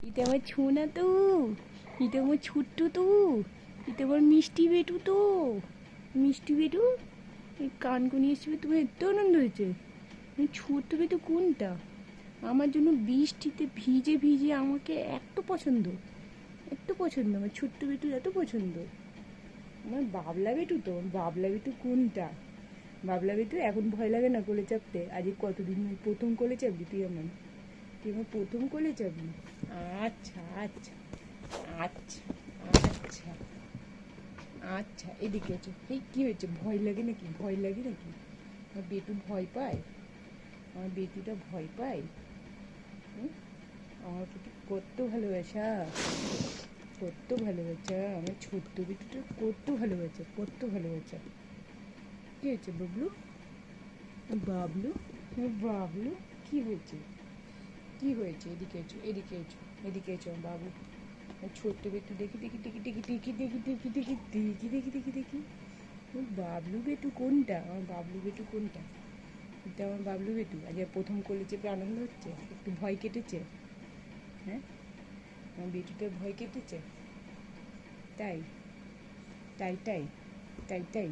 এটা আমার ছোনা তো, এটা আমার ছোট্ট তো, এটা আমার মিষ্টি বেটু তো, মিষ্টি বেটু। এই কানকুনি এসবে তোমার এত আনন্দ হয়েছে। ছোট্ট বেটু কোনটা? আমার জন্য বৃষ্টিতে ভিজে ভিজে আমাকে এত পছন্দ, এত পছন্দ, আমার ছোট্ট বেটু এত পছন্দ। আমার বাবলা বেটু তো, বাবলা বেটু কোনটা? বাবলা বেটু এখন ভয় লাগে না কোলে চাপতে? আজকে কতদিন প্রথম কোলে চাপবি তুই আমার? তুই আমার প্রথম কোলে চাপবি? আচ্ছা আচ্ছা আচ্ছা আচ্ছা আচ্ছা, এদিকে আছো। এই কী হয়েছে, ভয় লাগে নাকি? ভয় লাগে নাকি? আমার বেটু ভয় পায়? আমার বেটুটা ভয় পায়? হুম? আমার প্রতি কত ভালোবাসা, কত ভালোবাসা, আমার ছোট্ট বেটুটা কত ভালোবাসা, কত ভালোবাসা। কী হয়েছে বাবলু? বাবলু, বাবলু, কী হয়েছে? কী হয়েছে? এদিকে এসো, এদিকে এসো, এদিকে এসো আমার বাবু। আমার ছোট্ট বেটু, দেখি দেখি দেখি দেখি দেখি দেখি দেখি দেখি দেখি দেখি দেখি দেখি। ও বাবলু বেটু কোনটা? আমার বাবলু বেটু কোনটা? এটা আমার বাবলু বেটু। আজ প্রথম কোলে চেপে আনন্দ হচ্ছে, একটু ভয় কেটেছে? হ্যাঁ, আমার বেটুটার ভয় কেটেছে? তাই তাই তাই তাই তাই